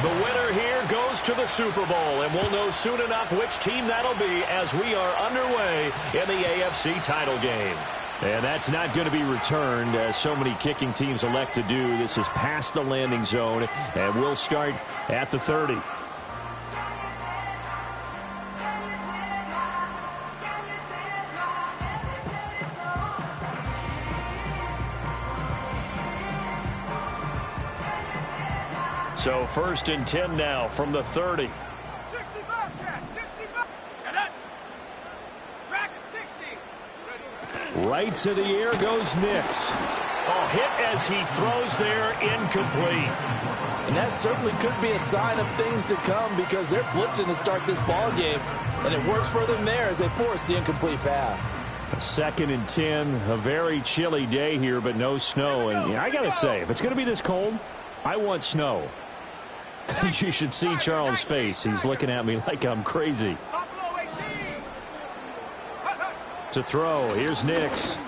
The winner here goes to the Super Bowl, and we'll know soon enough which team that'll be as we are underway in the AFC title game. And that's not going to be returned, as so many kicking teams elect to do. This is past the landing zone, and we'll start at the 30. So 1st and 10 now from the 30. 65, Cat, 65. And that. Track at 60. Right to the air goes Nix. Oh, hit as he throws there, incomplete. And that certainly could be a sign of things to come, because they're blitzing to start this ball game, and it works for them there as they force the incomplete pass. 2nd and 10, a very chilly day here, but no snow. And I got to say, if it's going to be this cold, I want snow. You should see Charles' face. He's looking at me like I'm crazy. To throw, here's Nix.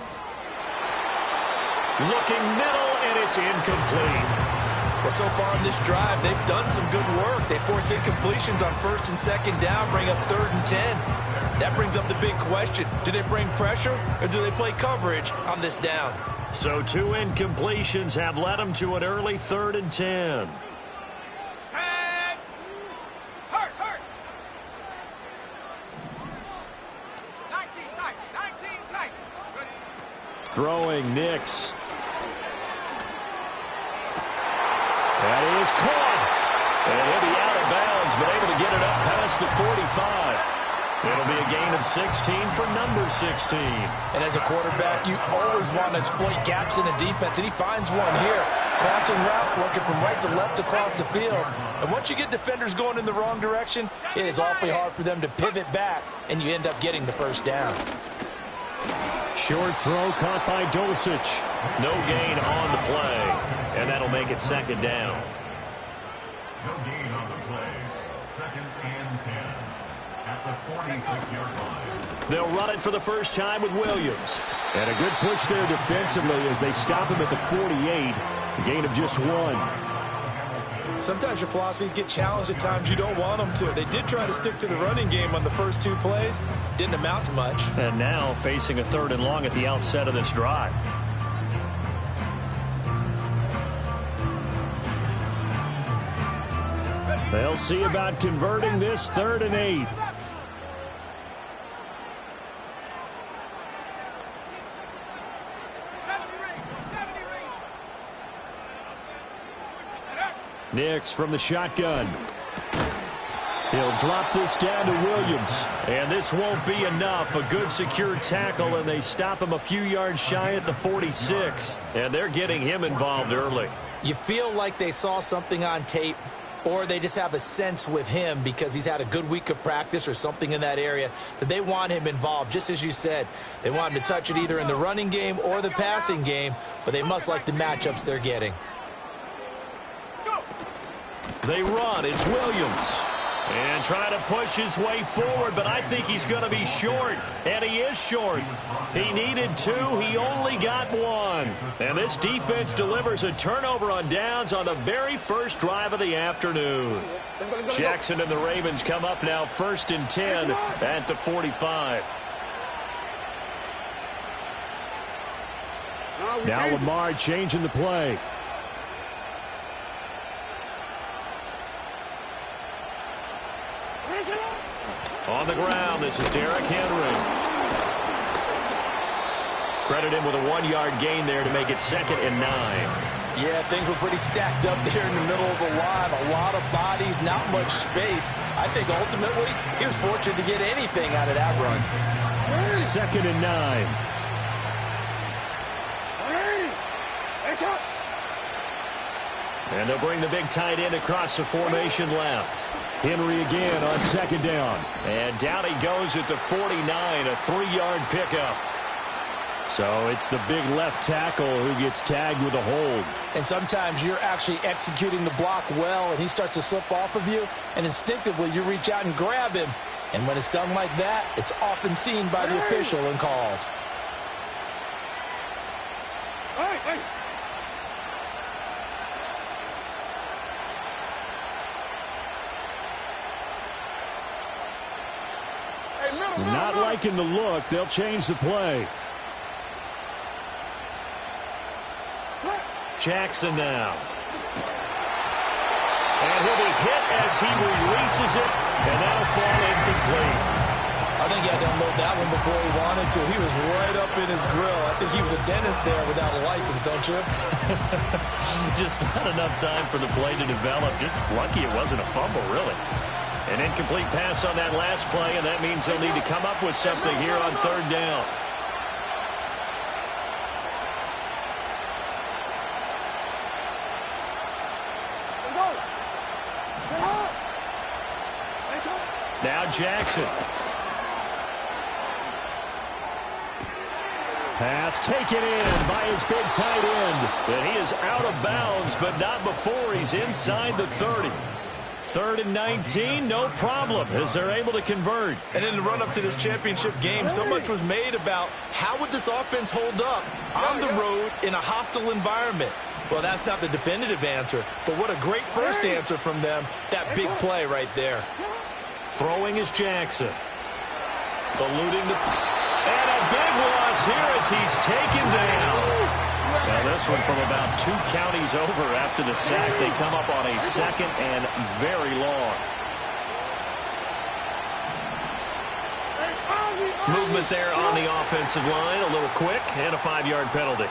Looking middle, and it's incomplete. Well, so far in this drive, they've done some good work. They force incompletions on 1st and 2nd down, bring up 3rd and 10. That brings up the big question. Do they bring pressure, or do they play coverage on this down? So 2 incompletions have led them to an early 3rd and 10. Hurt. 19 tight. Throwing Nix. That is caught. And he'll be out of bounds, but able to get it up past the 45. It'll be a gain of 16 for number 16. And as a quarterback, you always want to exploit gaps in a defense, and he finds one here. Crossing route, looking from right to left across the field. And once you get defenders going in the wrong direction, it is awfully hard for them to pivot back, and you end up getting the first down. Short throw caught by Dulcich. No gain on the play, and that'll make it 2nd down. No gain on the play. 2nd and 10 at the 46-yard line. They'll run it for the first time with Williams. And a good push there defensively as they stop him at the 48. A gain of just 1. Sometimes your philosophies get challenged at times you don't want them to. They did try to stick to the running game on the first 2 plays. Didn't amount to much. And now facing a 3rd and long at the outset of this drive. They'll see about converting this 3rd and 8. Nix from the shotgun. He'll drop this down to Williams. And this won't be enough. A good secure tackle, and they stop him a few yards shy at the 46. And they're getting him involved early. You feel like they saw something on tape, or they just have a sense with him because he's had a good week of practice or something in that area that they want him involved. Just as you said, they want him to touch it either in the running game or the passing game, but they must like the matchups they're getting. They run. It's Williams. And trying to push his way forward, but I think he's going to be short. And he is short. He needed 2. He only got 1. And this defense delivers a turnover on downs on the very first drive of the afternoon. Jackson and the Ravens come up now 1st and 10 at the 45. Now Lamar changing the play. On the ground, this is Derrick Henry. Credit him with a 1-yard gain there to make it 2nd and 9. Yeah, things were pretty stacked up there in the middle of the line. A lot of bodies, not much space. I think ultimately he was fortunate to get anything out of that run. 2nd and 9. And they'll bring the big tight end across the formation left. Henry again on 2nd down. And down he goes at the 49, a 3-yard pickup. So it's the big left tackle who gets tagged with a hold. And sometimes you're actually executing the block well, and he starts to slip off of you, and instinctively you reach out and grab him. And when it's done like that, it's often seen by the official and called. Not liking the look. They'll change the play. Jackson now. And he'll be hit as he releases it, and that'll fall incomplete. I think he had to unload that one before he wanted to. He was right up in his grill. I think he was a dentist there without a license, don't you? Just not enough time for the play to develop. Just lucky it wasn't a fumble, really. An incomplete pass on that last play, and that means they'll need to come up with something here on third down. Now Jackson. Pass taken in by his big tight end. And he is out of bounds, but not before he's inside the 30. 3rd and 19, no problem, as they're able to convert. And in the run-up to this championship game, so much was made about how would this offense hold up on the road in a hostile environment. Well, that's not the definitive answer, but what a great first answer from them. That big play right there. Throwing is Jackson. Eluding the... And a big loss here as he's taken down. Now this one from about 2 counties over after the sack. They come up on a 2nd and very long. Movement there on the offensive line. A little quick and a 5-yard penalty.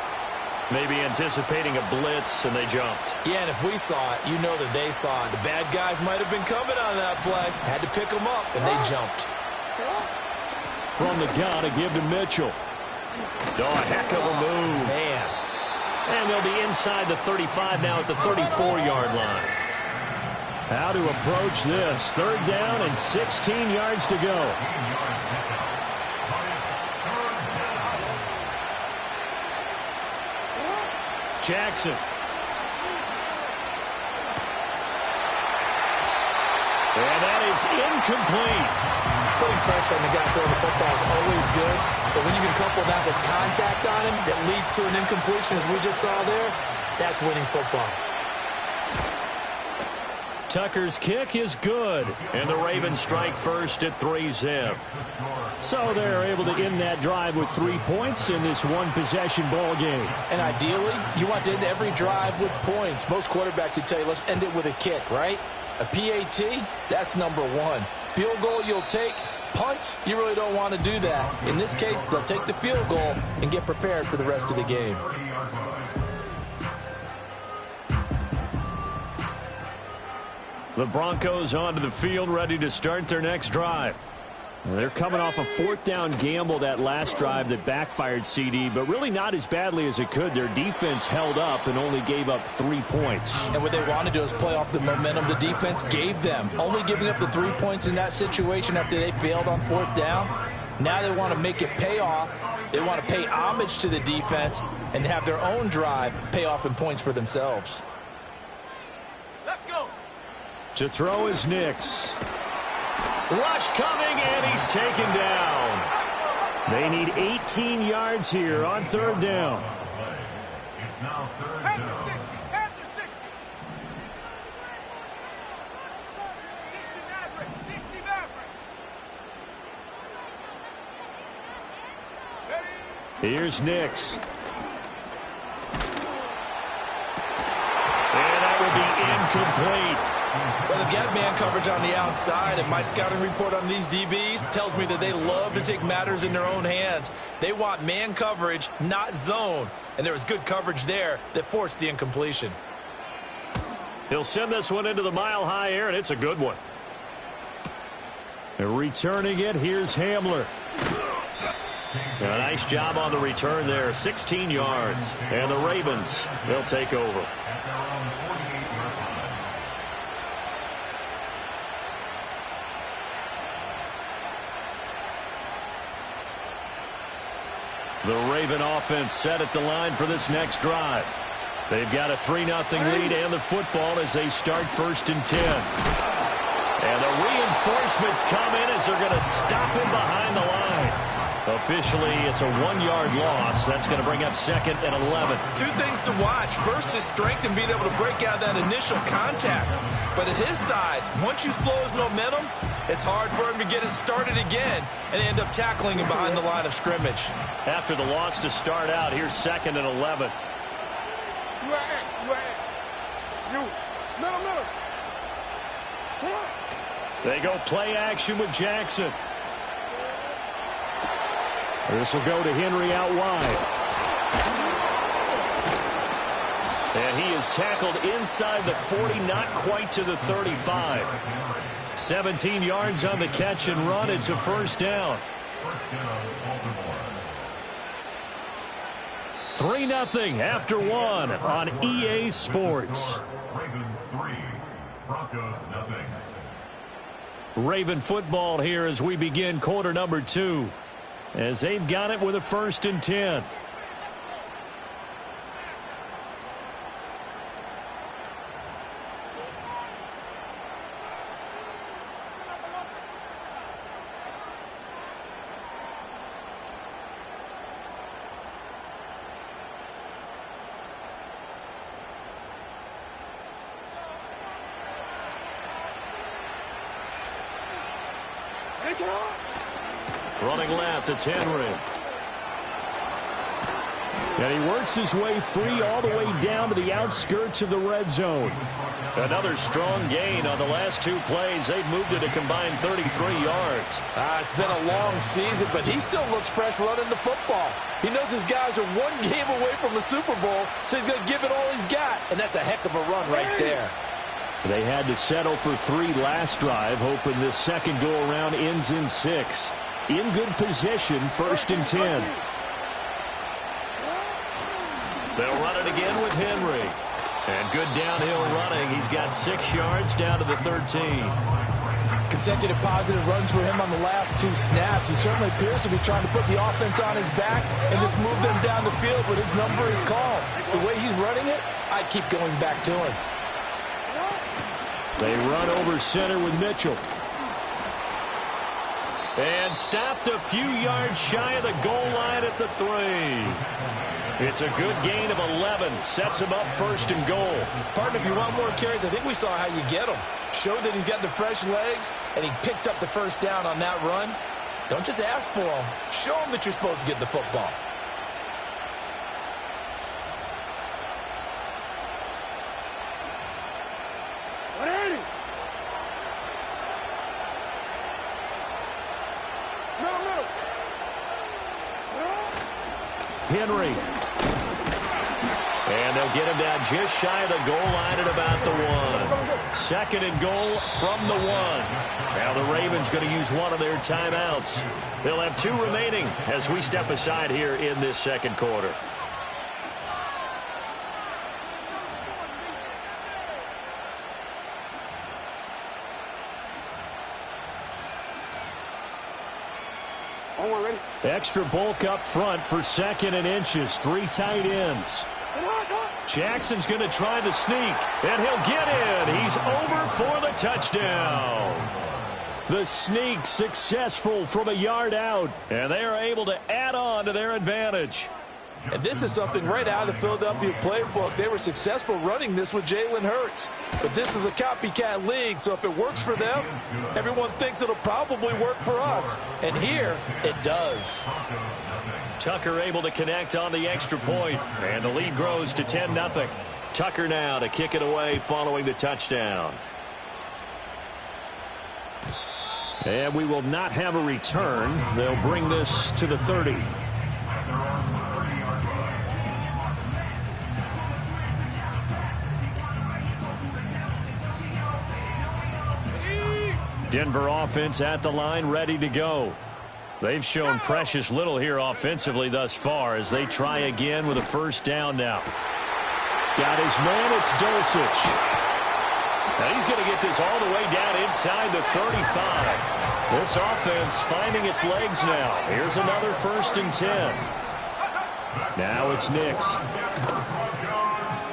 Maybe anticipating a blitz, and they jumped. Yeah, and if we saw it, you know that they saw it. The bad guys might have been coming on that play. Had to pick them up, and they jumped. From the gun, a give to Mitchell. Oh, a heck of a move. Man. And they'll be inside the 35 now at the 34-yard line. How to approach this. 3rd down and 16 yards to go. Jackson. And that is incomplete. Putting pressure on the guy throwing the football is always good, but when you can couple that with contact on him that leads to an incompletion, as we just saw there, that's winning football. Tucker's kick is good, and the Ravens strike first at 3-zip. So they're able to end that drive with 3 points in this one-possession ball game. And ideally, you want to end every drive with points. Most quarterbacks would tell you, let's end it with a kick, right? A PAT, that's number 1. Field goal you'll take. Punts, you really don't want to do that. In this case, they'll take the field goal and get prepared for the rest of the game. The Broncos onto the field, ready to start their next drive. They're coming off a 4th down gamble that last drive that backfired, CD, but really not as badly as it could. Their defense held up and only gave up 3 points. And what they want to do is play off the momentum the defense gave them. Only giving up the 3 points in that situation after they failed on 4th down. Now they want to make it pay off. They want to pay homage to the defense and have their own drive pay off in points for themselves. Let's go. To throw is Nix. Rush coming, and he's taken down. They need 18 yards here on 3rd down. It's now 3rd After down. 60. After 60. 60 Maverick. 60 Maverick. Ready? Here's Nix. And that will be incomplete. Well, they've got man coverage on the outside, and my scouting report on these DBs tells me that they love to take matters in their own hands. They want man coverage, not zone. And there was good coverage there that forced the incompletion. He'll send this one into the mile-high air, and it's a good one. Returning it, here's Hamler. A nice job on the return there, 16 yards. And the Ravens, they'll take over. At their own 48-yard line. The Raven offense set at the line for this next drive. They've got a 3-0 lead and the football as they start 1st and 10. And the reinforcements come in as they're going to stop him behind the line. Officially, it's a 1-yard loss. That's going to bring up second and 11. Two things to watch. First, his strength and being able to break out that initial contact. But at his size, once you slow his momentum, it's hard for him to get it started again and end up tackling him behind the line of scrimmage. After the loss to start out, here's second and 11. They go play action with Jackson. This will go to Henry out wide. And he is tackled inside the 40, not quite to the 35. 17 yards on the catch and run. It's a first down. 3-0 after one on EA Sports. Ravens 3, Broncos nothing. Raven football here as we begin quarter number 2. As they've got it with a 1st and 10. Running left, it's Henry. And he works his way free all the way down to the outskirts of the red zone. Another strong gain on the last 2 plays. They've moved it a combined 33 yards. It's been a long season, but he still looks fresh running the football. He knows his guys are 1 game away from the Super Bowl, so he's going to give it all he's got. And that's a heck of a run right there. They had to settle for 3 last drive, hoping this second go-around ends in 6. In good position, 1st and 10. They'll run it again with Henry. And good downhill running. He's got 6 yards down to the 13. Consecutive positive runs for him on the last 2 snaps. He certainly appears to be trying to put the offense on his back and just move them down the field, but his number is called. The way he's running it, I'd keep going back to him. They run over center with Mitchell. And stopped a few yards shy of the goal line at the 3. It's a good gain of 11. Sets him up 1st and goal. Partner, if you want more carries, I think we saw how you get him. Showed that he's got the fresh legs, and he picked up the 1st down on that run. Don't just ask for him. Show him that you're supposed to get the football. Henry. And they'll get him down just shy of the goal line at about the 1. 2nd and goal from the 1. Now the Ravens going to use one of their timeouts. They'll have 2 remaining as we step aside here in this second quarter. Extra bulk up front for 2nd and inches. 3 tight ends. Jackson's going to try the sneak, and he'll get in. He's over for the touchdown. The sneak successful from a yard out, and they are able to add on to their advantage. And this is something right out of the Philadelphia playbook. They were successful running this with Jalen Hurts. But this is a copycat league, so if it works for them, everyone thinks it'll probably work for us. And here, it does. Tucker able to connect on the extra point, and the lead grows to 10-0. Tucker now to kick it away following the touchdown. And we will not have a return. They'll bring this to the 30. Denver offense at the line, ready to go. They've shown precious little here offensively thus far as they try again with a 1st down now. Got his man, it's Dulcich. Now he's going to get this all the way down inside the 35. This offense finding its legs now. Here's another 1st and 10. Now it's Nix.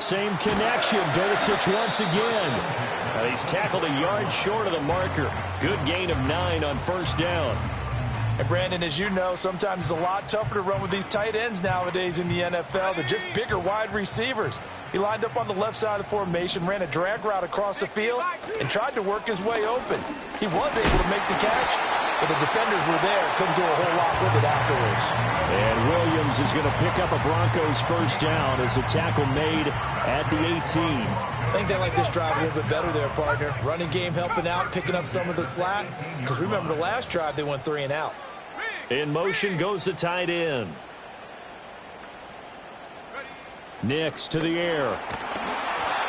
Same connection, Dulcich once again. He's tackled a yard short of the marker. Good gain of 9 on 1st down. And Brandon, as you know, sometimes it's a lot tougher to run with these tight ends nowadays in the NFL. They're just bigger wide receivers. He lined up on the left side of the formation, ran a drag route across the field, and tried to work his way open. He was able to make the catch, but the defenders were there. Couldn't do a whole lot with it afterwards. And Williams is going to pick up a Broncos first down as a tackle made at the 18. I think they like this drive a little bit better there, partner. Running game helping out, picking up some of the slack. Because remember, the last drive, they went 3 and out. In motion goes the tight end. Nix to the air.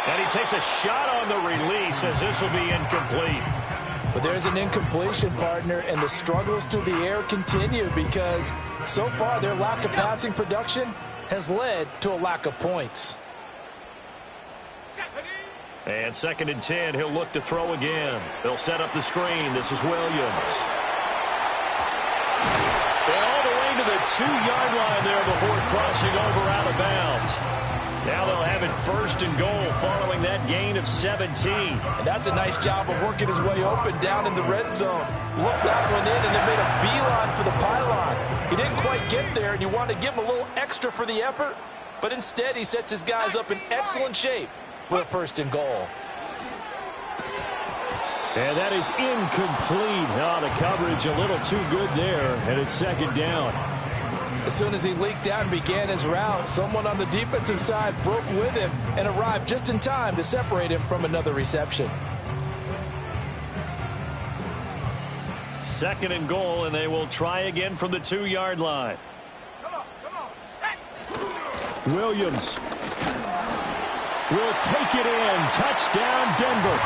And he takes a shot on the release as this will be incomplete. But there's an incompletion, partner, and the struggles through the air continue because so far their lack of passing production has led to a lack of points. And 2nd and 10, he'll look to throw again. They'll set up the screen. This is Williams. And all the way to the 2-yard line there before crossing over out of bounds. Now they'll have it 1st and goal following that gain of 17. And that's a nice job of working his way open down in the red zone. Looked that one in and it made a beeline for the pylon. He didn't quite get there, and you want to give him a little extra for the effort, but instead he sets his guys up in excellent shape with a 1st and goal. And that is incomplete. Oh, the coverage a little too good there, and it's 2nd down. As soon as he leaked out and began his route, someone on the defensive side broke with him and arrived just in time to separate him from another reception. 2nd and goal, and they will try again from the 2-yard line. Come on, set. Williams will take it in. Touchdown, Denver.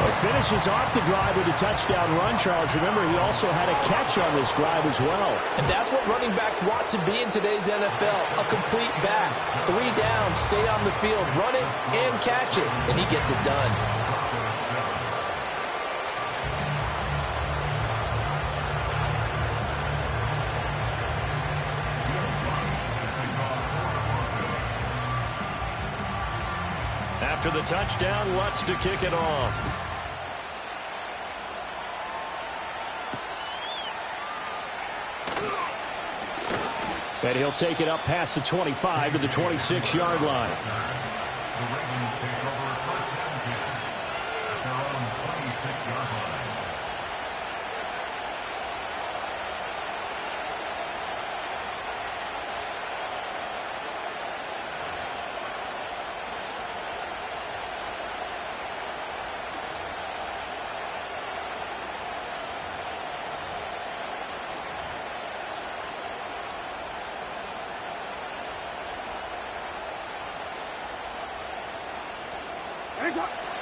It finishes off the drive with a touchdown run, Charles. Remember, he also had a catch on this drive as well. And that's what running backs want to be in today's NFL, a complete back. 3 down, stay on the field, run it, and catch it, and he gets it done. After the touchdown, Lutz to kick it off. And he'll take it up past the 25 to the 26-yard line. The Ravens take over 1st and 10 at their own 26-yard line.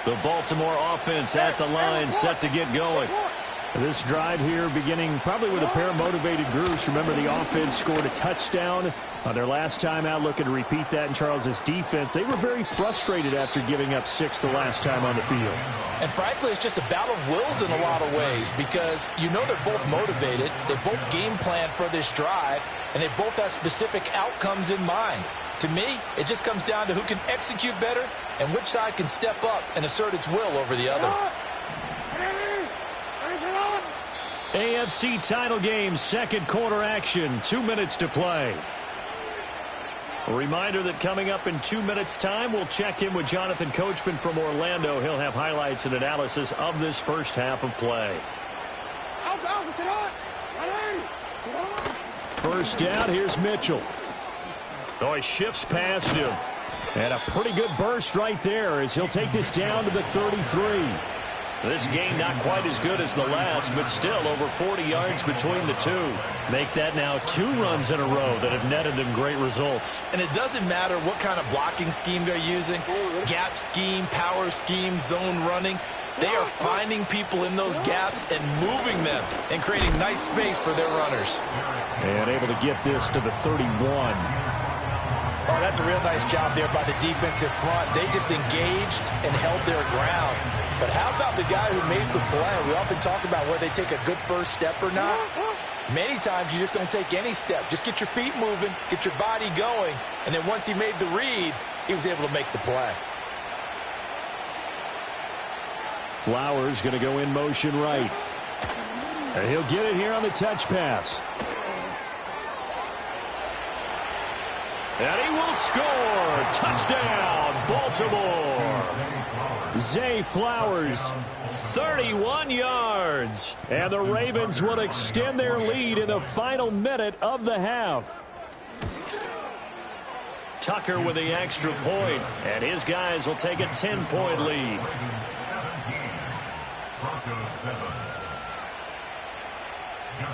The Baltimore offense at the line, set to get going. This drive here beginning probably with a pair of motivated groups. Remember, the offense scored a touchdown on their last time out, looking to repeat that in Charles's defense. They were very frustrated after giving up 6 the last time on the field. And frankly, it's just a battle of wills in a lot of ways because you know they're both motivated, they both game plan for this drive, and they both have specific outcomes in mind. To me, it just comes down to who can execute better and which side can step up and assert its will over the other. AFC title game, 2nd quarter action, 2 minutes to play. A reminder that coming up in 2 minutes' time, we'll check in with Jonathan Coachman from Orlando. He'll have highlights and analysis of this first half of play. First down, here's Mitchell. Oh, he shifts past him. And a pretty good burst right there as he'll take this down to the 33. This game not quite as good as the last, but still over 40 yards between the two. Make that now 2 runs in a row that have netted them great results. And it doesn't matter what kind of blocking scheme they're using, gap scheme, power scheme, zone running. They are finding people in those gaps and moving them and creating nice space for their runners. And able to get this to the 31. Oh, that's a real nice job there by the defensive front. They just engaged and held their ground. But how about the guy who made the play? We often talk about whether they take a good first step or not. Many times you just don't take any step. Just get your feet moving, get your body going, and then once he made the read, he was able to make the play. Flowers going to go in motion right. And he'll get it here on the touch pass. And he will score. Touchdown, Baltimore. Zay Flowers, 31 yards. And the Ravens will extend their lead in the final minute of the half. Tucker with the extra point, and his guys will take a 10-point lead.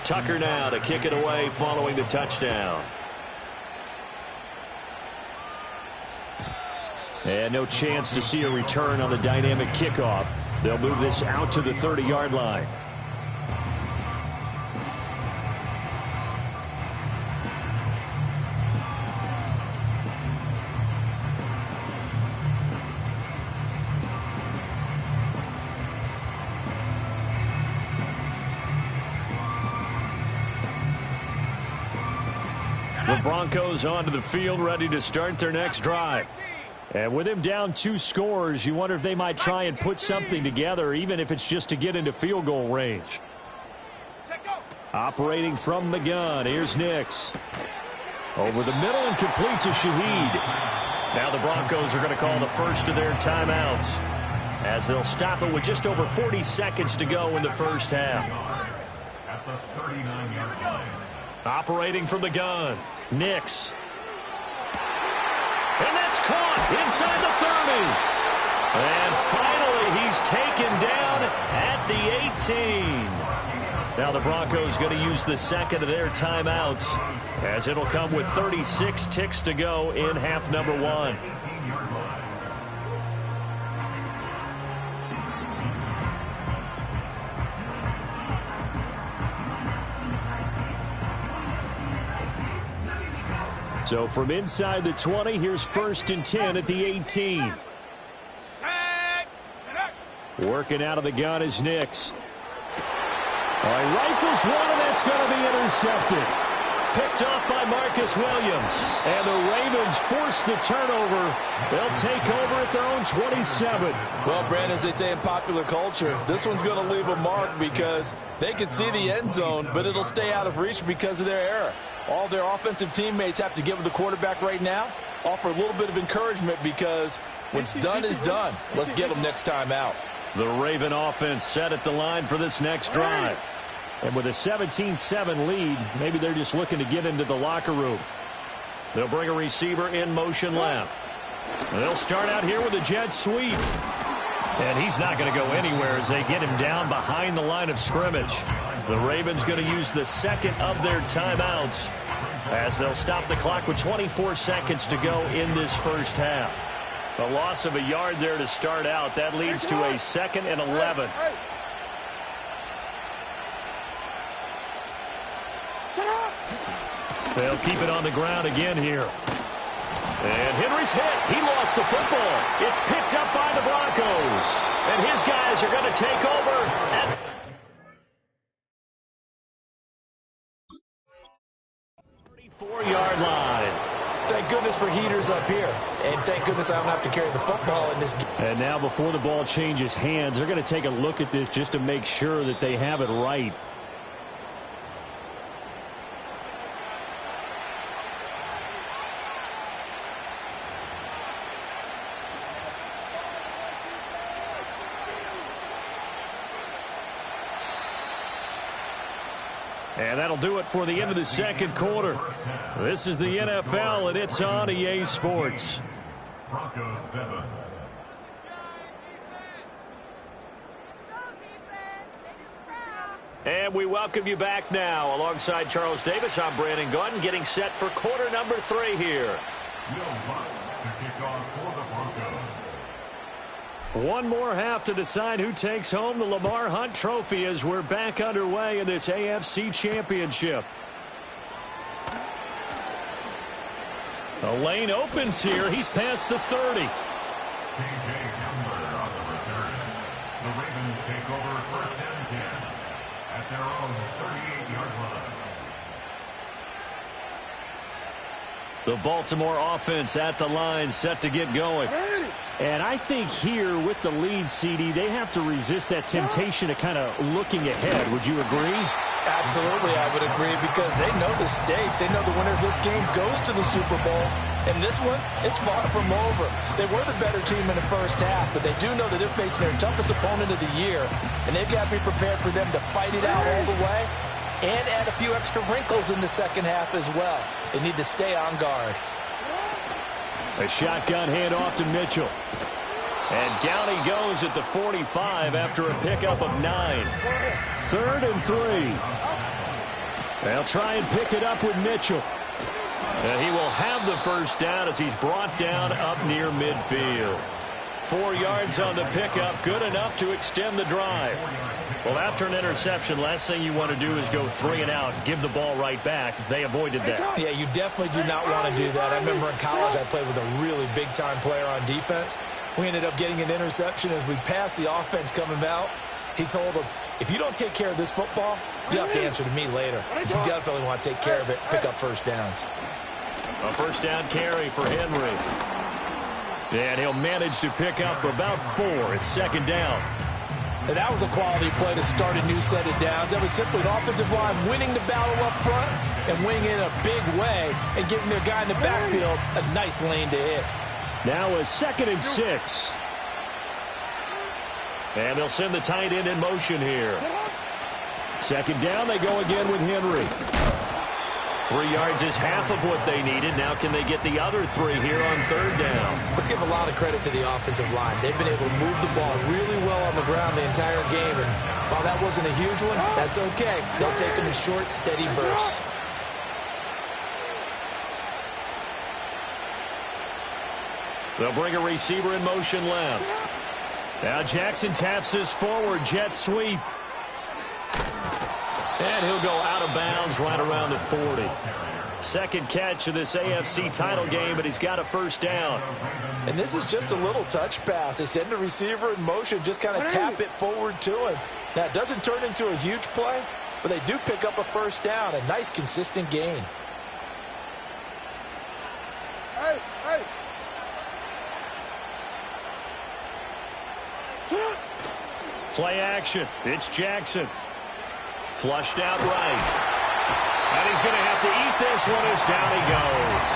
Tucker now to kick it away following the touchdown. And no chance to see a return on the dynamic kickoff. They'll move this out to the 30-yard line. The Broncos onto the field, ready to start their next drive. And with him down 2 scores, you wonder if they might try and put something together, even if it's just to get into field goal range. Operating from the gun, here's Nix. Over the middle and complete to Shaheed. Now the Broncos are going to call the first of their timeouts, as they'll stop it with just over 40 seconds to go in the first half. At the 39-yard line. Operating from the gun, Nix. And that's caught inside the 30. And finally, he's taken down at the 18. Now the Broncos going to use the second of their timeouts, as it'll come with 36 ticks to go in half number 1. So from inside the 20, here's 1st and 10 at the 18. Working out of the gun is Nix. All right, rifles one, and that's going to be intercepted. Picked off by Marcus Williams. And the Ravens force the turnover. They'll take over at their own 27. Well, Brandon, as they say in popular culture, this one's going to leave a mark because they can see the end zone, but it'll stay out of reach because of their error. All their offensive teammates have to give the quarterback right now, offer a little bit of encouragement because what's done is done. Let's get them next time out. The Raven offense set at the line for this next drive. And with a 17-7 lead, maybe they're just looking to get into the locker room. They'll bring a receiver in motion left. And they'll start out here with a jet sweep. And he's not going to go anywhere as they get him down behind the line of scrimmage. The Ravens going to use the second of their timeouts, as they'll stop the clock with 24 seconds to go in this first half. A loss of a yard there to start out. That leads to a 2nd and 11. They'll keep it on the ground again here. And Henry's hit. He lost the football. It's picked up by the Broncos. And his guys are going to take over at 34-yard line. Thank goodness for heaters up here. And thank goodness I don't have to carry the football in this game. And now before the ball changes hands, they're going to take a look at this just to make sure that they have it right. And that'll do it for the end of the second quarter. This is the NFL, and it's on EA Sports. Broncos 7. And we welcome you back now. Alongside Charles Davis, I'm Brandon Gordon, getting set for quarter number 3 here. Will Lutz to kick off for the Broncos. One more half to decide who takes home the Lamar Hunt Trophy as we're back underway in this AFC Championship. The lane opens here. He's past the 30. K.J. Hamler on the return. The Ravens take over 1st and 10 at their own 38-yard line. The Baltimore offense at the line, set to get going. And I think here with the lead, CD, they have to resist that temptation of kind of looking ahead. Would you agree? Absolutely, I would agree, because they know the stakes. They know the winner of this game goes to the Super Bowl. And this one, it's far from over. They were the better team in the first half, but they do know that they're facing their toughest opponent of the year. And they've got to be prepared for them to fight it out all the way and add a few extra wrinkles in the second half as well. They need to stay on guard. A shotgun handoff to Mitchell. And down he goes at the 45 after a pickup of 9. 3rd and 3. They'll try and pick it up with Mitchell. And he will have the first down as he's brought down up near midfield. 4 yards on the pickup, good enough to extend the drive. Well, after an interception, last thing you want to do is go 3 and out, give the ball right back. They avoided that. Yeah, you definitely do not want to do that. I remember in college I played with a really big-time player on defense. We ended up getting an interception as we passed the offense coming out. He told him, if you don't take care of this football, you have to answer to me later. You definitely want to take care of it, pick up first downs. A first down carry for Henry. And he'll manage to pick up about 4. It's 2nd down. And that was a quality play to start a new set of downs. That was simply an offensive line winning the battle up front and winning in a big way and giving their guy in the backfield a nice lane to hit. Now a 2nd and 6. And they'll send the tight end in motion here. 2nd down, they go again with Henry. 3 yards is half of what they needed. Now can they get the other 3 here on 3rd down? Let's give a lot of credit to the offensive line. They've been able to move the ball really well on the ground the entire game. And while that wasn't a huge one, that's okay. They'll take them in short, steady bursts. They'll bring a receiver in motion left. Now Jackson taps this forward jet sweep. And he'll go out of bounds right around the 40. 2nd catch of this AFC title game, but he's got a first down. And this is just a little touch pass. They send the receiver in motion, just kind of tap it forward to him. Now, it doesn't turn into a huge play, but they do pick up a first down. A nice, consistent gain. Hey, hey. Play action. It's Jackson. Flushed out right. And he's going to have to eat this one as down he goes.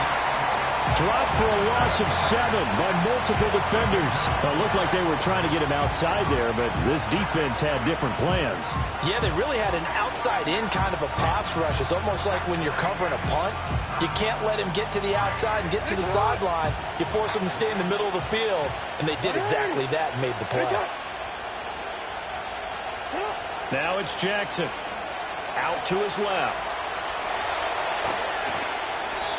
Dropped for a loss of 7 by multiple defenders. It looked like they were trying to get him outside there, but this defense had different plans. Yeah, they really had an outside-in kind of a pass rush. It's almost like when you're covering a punt. You can't let him get to the outside and get to the sideline. You force him to stay in the middle of the field, and they did exactly that and made the play. Now it's Jackson. Out to his left.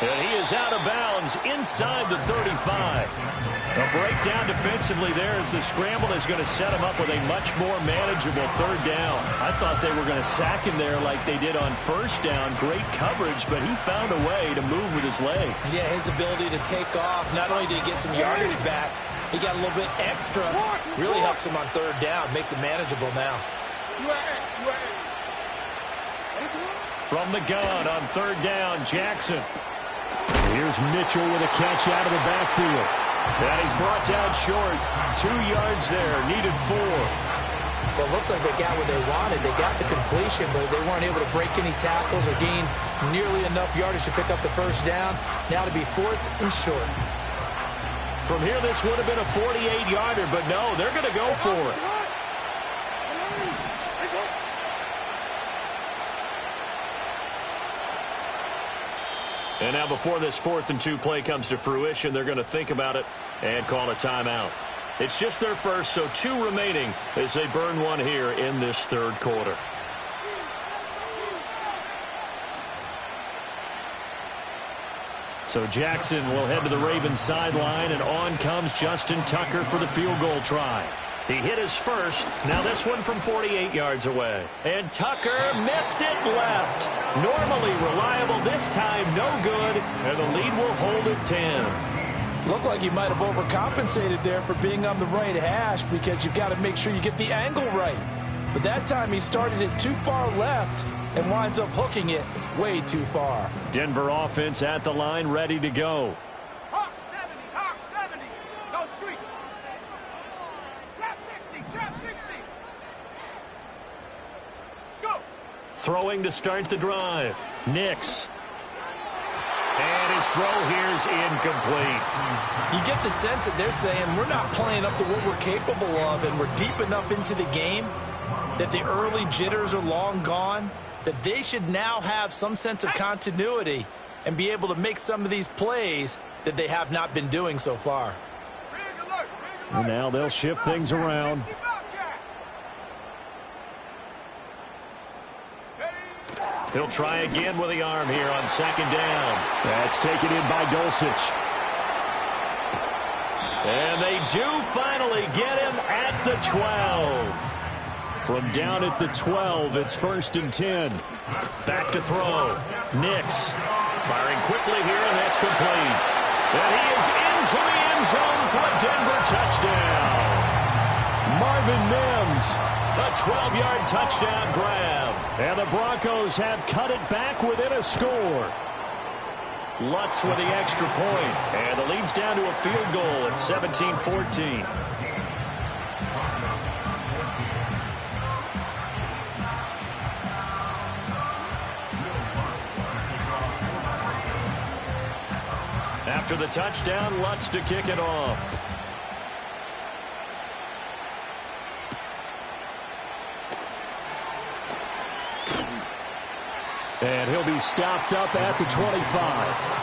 And he is out of bounds inside the 35. A breakdown defensively there as the scramble is going to set him up with a much more manageable 3rd down. I thought they were going to sack him there like they did on 1st down. Great coverage, but he found a way to move with his legs. Yeah, his ability to take off, not only did he get some yardage back, he got a little bit extra. Really helps him on 3rd down, makes it manageable now. From the gun on 3rd down, Jackson. Here's Mitchell with a catch out of the backfield. And he's brought down short. 2 yards there, needed 4. Well, it looks like they got what they wanted. They got the completion, but they weren't able to break any tackles or gain nearly enough yardage to pick up the first down. Now to be 4th and short. From here, this would have been a 48-yarder, but no, they're going to go for it. And now before this 4th and 2 play comes to fruition, they're going to think about it and call a timeout. It's just their first, so 2 remaining as they burn one here in this 3rd quarter. So Jackson will head to the Ravens sideline, and on comes Justin Tucker for the field goal try. He hit his first. Now this one from 48 yards away. And Tucker missed it left. Normally reliable. This time no good. And the lead will hold at 10. Looked like you might have overcompensated there for being on the right hash because you've got to make sure you get the angle right. but that time he started it too far left and winds up hooking it way too far. Denver offense at the line, ready to go. Hawk 70, go street. Trap 60, go. Throwing to start the drive. Nix. And his throw here's incomplete. You get the sense that they're saying we're not playing up to what we're capable of, and we're deep enough into the game that the early jitters are long gone, that they should now have some sense of continuity and be able to make some of these plays that they have not been doing so far. And now they'll shift things around. He'll try again with the arm here on second down. That's taken in by Dulcich. And they do finally get him at the 12. From down at the 12, it's 1st and 10. Back to throw. Nix firing quickly here, and that's complete. And he is into the end zone for a Denver touchdown. Marvin Mims. A 12-yard touchdown grab. And the Broncos have cut it back within a score. Lutz with the extra point. And the lead's down to a field goal at 17-14. After the touchdown, Lutz to kick it off. And he'll be stopped up at the 25.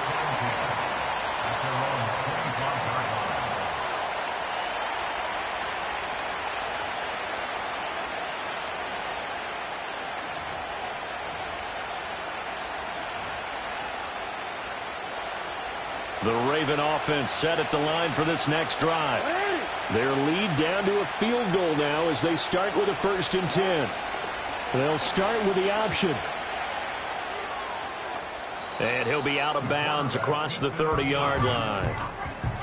The Raven offense set at the line for this next drive. Their lead down to a field goal now as they start with a 1st and 10. They'll start with the option. And he'll be out of bounds across the 30-yard line.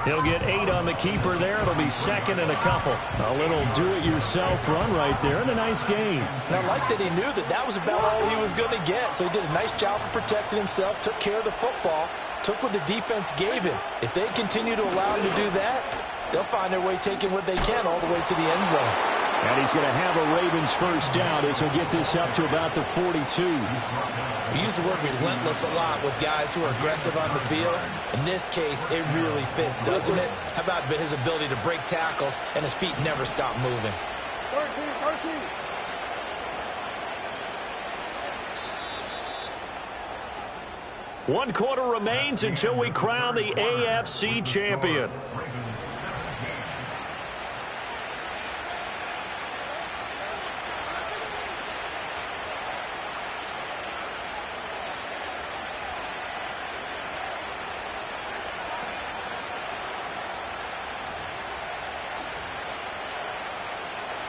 He'll get 8 on the keeper there. It'll be 2nd and a couple. A little do-it-yourself run right there and a nice gain. And I like that he knew that that was about all he was going to get. So he did a nice job of protecting himself, took care of the football, took what the defense gave him. If they continue to allow him to do that, they'll find their way taking what they can all the way to the end zone. And he's going to have a Ravens first down as he'll get this up to about the 42. We use the word relentless a lot with guys who are aggressive on the field. In this case, it really fits, doesn't it? How about his ability to break tackles and his feet never stop moving? 13. One quarter remains until we crown the AFC champion.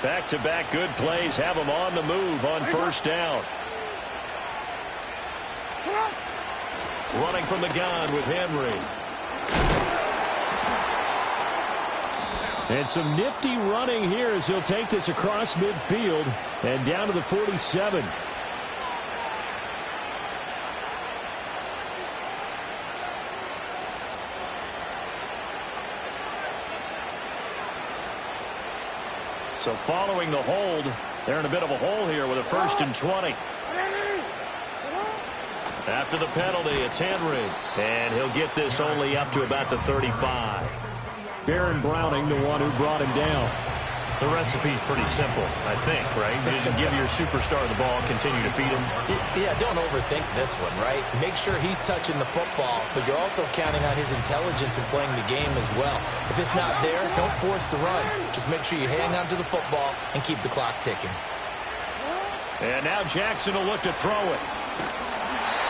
Back-to-back good plays have them on the move on first down. Running from the gun with Henry. And some nifty running here as he'll take this across midfield and down to the 47. So following the hold, they're in a bit of a hole here with a 1st and 20. After the penalty, it's Henry. And he'll get this only up to about the 35. Baron Browning, the one who brought him down. The recipe's pretty simple, I think, right? Just give your superstar the ball, continue to feed him. Yeah, don't overthink this one, right? Make sure he's touching the football, but you're also counting on his intelligence in playing the game as well. If it's not there, don't force the run. Just make sure you hang on to the football and keep the clock ticking. And now Jackson will look to throw it.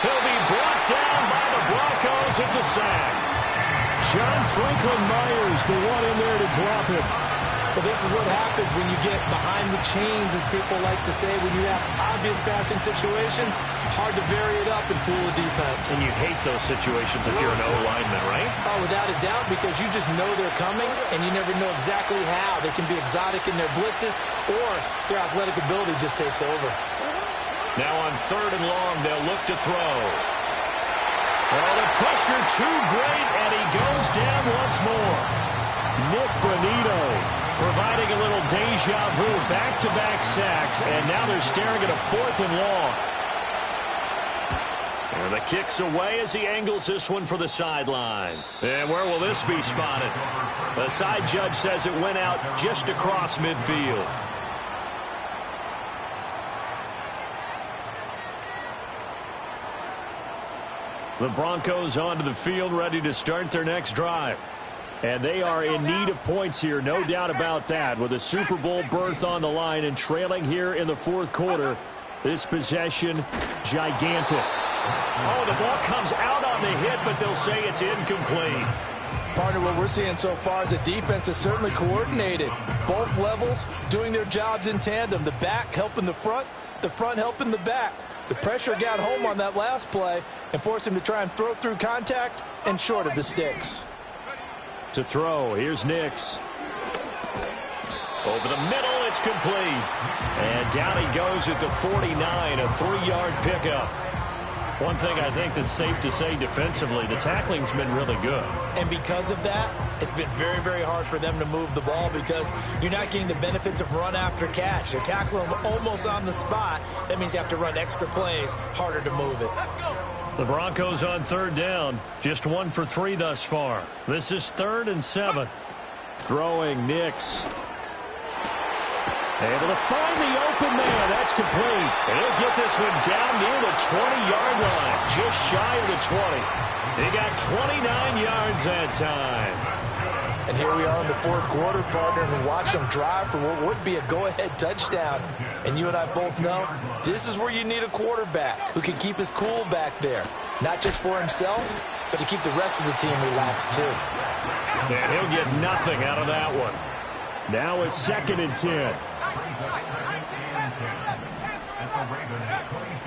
He'll be brought down by the Broncos. It's a sack. John Franklin Myers, the one in there to drop him. Well, this is what happens when you get behind the chains, as people like to say. When you have obvious passing situations, hard to vary it up and fool a defense. And you hate those situations if you're an O-lineman, right? Oh, without a doubt, because you just know they're coming, and you never know exactly how. They can be exotic in their blitzes, or their athletic ability just takes over. Now on 3rd and long, they'll look to throw. Well, the pressure too great, and he goes down once more. Nick Bonito providing a little deja vu, back-to-back sacks, and now they're staring at a 4th and long. And the kick's away as he angles this one for the sideline. And where will this be spotted? The side judge says it went out just across midfield. The Broncos onto the field, ready to start their next drive. And they are in need of points here, no doubt about that. With a Super Bowl berth on the line and trailing here in the 4th quarter, this possession gigantic. Oh, the ball comes out on the hit, but they'll say it's incomplete. Partner, what we're seeing so far is the defense is certainly coordinated. Both levels doing their jobs in tandem. The back helping the front helping the back. The pressure got home on that last play and forced him to try and throw through contact and short of the sticks. To throw, here's Nix. Over the middle, it's complete. And down he goes at the 49, a 3-yard pickup. One thing I think that's safe to say defensively, the tackling's been really good. And because of that, it's been very, very hard for them to move the ball because you're not getting the benefits of run after catch. They're tackling them almost on the spot. That means you have to run extra plays, harder to move it. The Broncos on 3rd down, just 1 for 3 thus far. This is 3rd and 7. Throwing Nix. Able to find the open man. That's complete. And he'll get this one down near the 20-yard line, just shy of the 20. He got 29 yards that time. And here we are in the 4th quarter, partner, and we watch them drive for what would be a go-ahead touchdown. And you and I both know this is where you need a quarterback who can keep his cool back there. Not just for himself, but to keep the rest of the team relaxed, too. And he'll get nothing out of that one. Now it's 2nd and 10.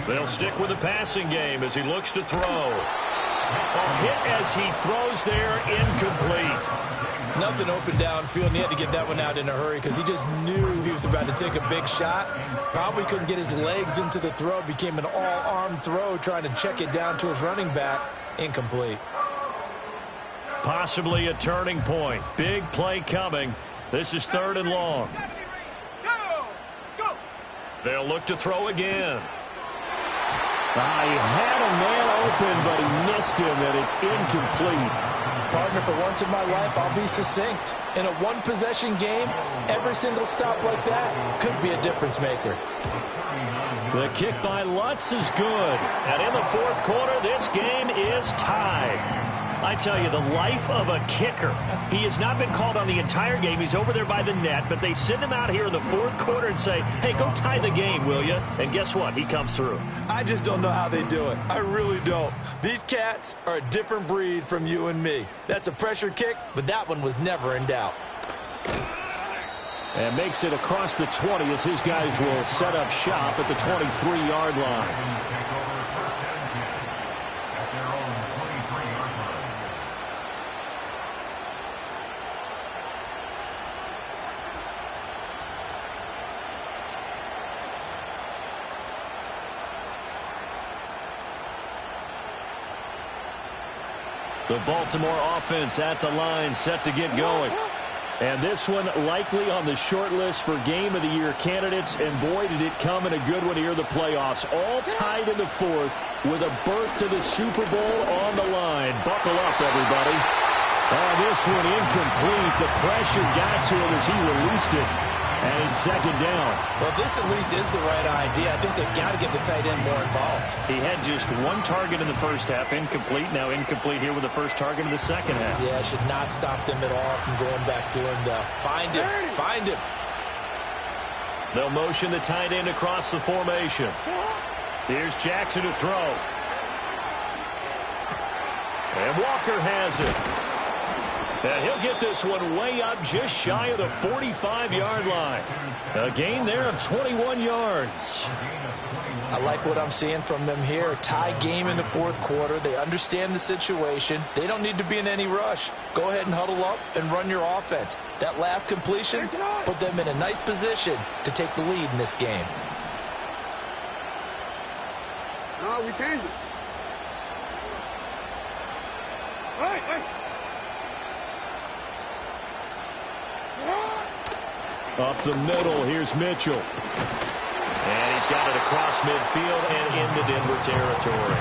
They'll stick with the passing game as he looks to throw. A hit as he throws there, incomplete. Nothing open downfield, and he had to get that one out in a hurry because he just knew he was about to take a big shot. Probably couldn't get his legs into the throw. Became an all-arm throw, trying to check it down to his running back. Incomplete. Possibly a turning point. Big play coming. This is 3rd and long. They'll look to throw again. He had a man open, but he missed him, and it's incomplete. Partner, for once in my life, I'll be succinct. In a one-possession game, every single stop like that could be a difference maker. The kick by Lutz is good. And in the 4th quarter, this game is tied. I tell you, the life of a kicker. He has not been called on the entire game. He's over there by the net, but they send him out here in the 4th quarter and say, hey, go tie the game, will you? And guess what? He comes through. I just don't know how they do it. I really don't. These cats are a different breed from you and me. That's a pressure kick, but that one was never in doubt. And makes it across the 20 as his guys will set up shop at the 23-yard line. The Baltimore offense at the line, set to get going. And this one likely on the short list for Game of the Year candidates. And boy, did it come in a good one here in the playoffs. All tied in the 4th with a berth to the Super Bowl on the line. Buckle up, everybody. This one incomplete. The pressure got to him as he released it. And it's 2nd down. Well, this at least is the right idea. I think they've got to get the tight end more involved. He had just 1 target in the first half, incomplete. Now incomplete here with the first target in the second half. Yeah, should not stop them at all from going back to him. Find him. Find him. They'll motion the tight end across the formation. Here's Jackson to throw. And Walker has it. And he'll get this one way up just shy of the 45-yard line. A gain there of 21 yards. I like what I'm seeing from them here. Tie game in the fourth quarter. They understand the situation. They don't need to be in any rush. Go ahead and huddle up and run your offense. That last completion put them in a nice position to take the lead in this game. No, we changed it. Wait, wait. Up the middle, here's Mitchell. And he's got it across midfield and into Denver territory.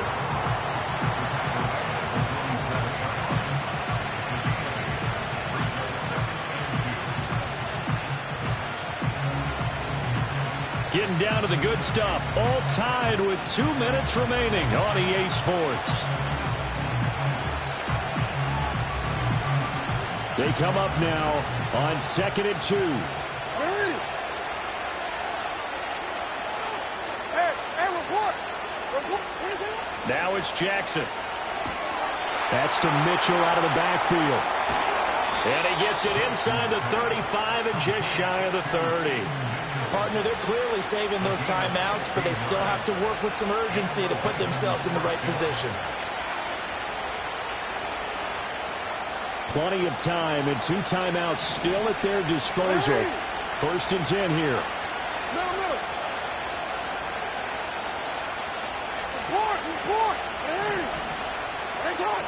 Getting down to the good stuff. All tied with 2 minutes remaining on EA Sports. They come up now on 2nd and 2. Hey, report. What is it? Now it's Jackson. That's to Mitchell out of the backfield. And he gets it inside the 35 and just shy of the 30. Partner, they're clearly saving those timeouts, but they still have to work with some urgency to put themselves in the right position. Plenty of time and 2 timeouts still at their disposal. 1st and 10 here. No. Report. Hey. Hands up.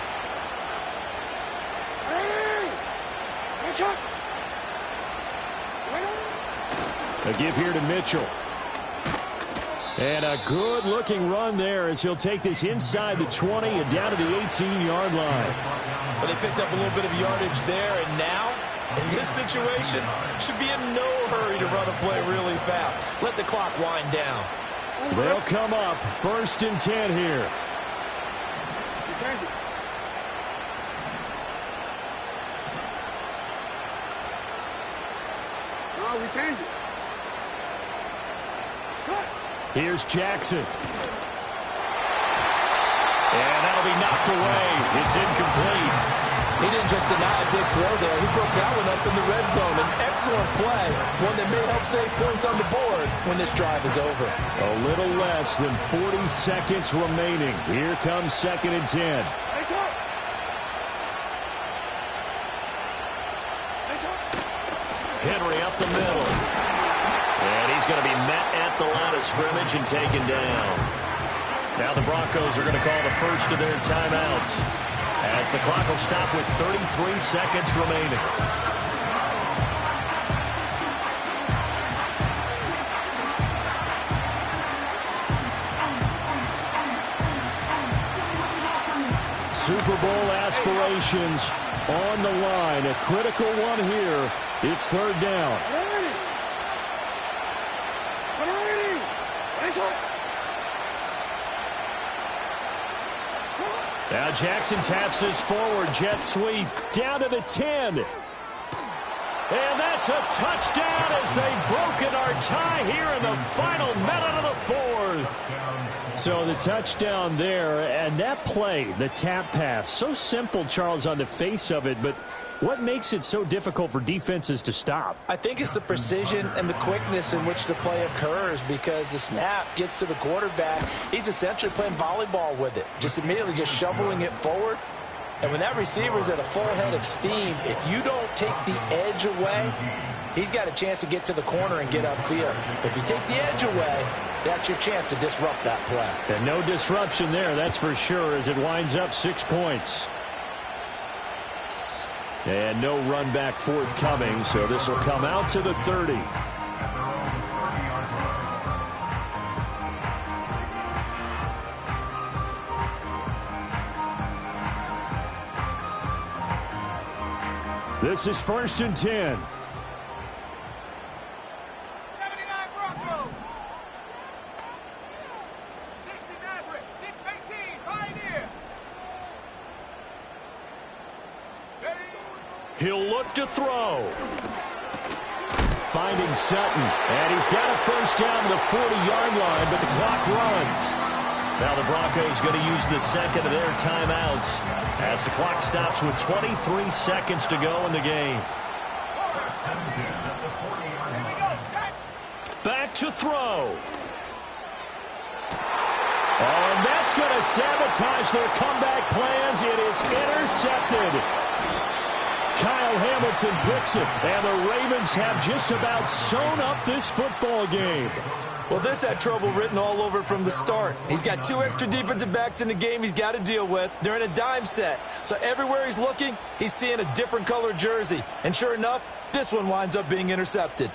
Hey. Hands up. A give here to Mitchell. And a good-looking run there as he'll take this inside the 20 and down to the 18-yard line. Well, they picked up a little bit of yardage there, and now, in this situation, should be in no hurry to run a play really fast. Let the clock wind down. They'll come up 1st and 10 here. We changed it. No, we changed it. Cut. Here's Jackson. And that'll be knocked away. It's incomplete. He didn't just deny a big throw there. He broke that one up in the red zone. An excellent play, one that may help save points on the board when this drive is over. A little less than 40 seconds remaining. Here comes 2nd and 10. Hands up. Hands up. Henry up the middle. And he's going to be met at the line of scrimmage and taken down. Now the Broncos are going to call the first of their timeouts, as the clock will stop with 33 seconds remaining. Super Bowl aspirations on the line. A critical one here. It's 3rd down. Ready. Hands up. Now Jackson taps his forward jet sweep down to the 10. And that's a touchdown as they've broken our tie here in the final minute of the 4th. So the touchdown there, and that play, the tap pass, so simple, Charles, on the face of it, but what makes it so difficult for defenses to stop? I think it's the precision and the quickness in which the play occurs, because the snap gets to the quarterback. He's essentially playing volleyball with it, just immediately just shoveling it forward. And when that receiver's at a full head of steam, if you don't take the edge away, he's got a chance to get to the corner and get upfield. But if you take the edge away, that's your chance to disrupt that play. And no disruption there, that's for sure, as it winds up 6 points. And no run back forthcoming, so this will come out to the 30. This is 1st and 10. 79 Broncos. 60 Maverick. 618 Pioneer. He'll look to throw. Finding Sutton, and he's got a first down to the 40-yard line, but the clock runs. Now the Broncos going to use the second of their timeouts as the clock stops with 23 seconds to go in the game. Back to throw. Oh, and that's going to sabotage their comeback plans. It is intercepted. Kyle Hamilton picks it, and the Ravens have just about sewn up this football game. Well, this had trouble written all over from the start. He's got 2 extra defensive backs in the game he's got to deal with. They're in a dime set. So everywhere he's looking, he's seeing a different color jersey. And sure enough, this one winds up being intercepted.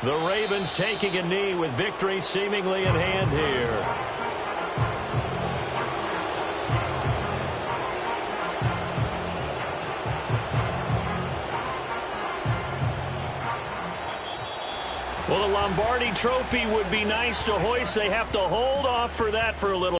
The Ravens taking a knee with victory seemingly in hand here. Well, the Lombardi Trophy would be nice to hoist. They have to hold off for that for a little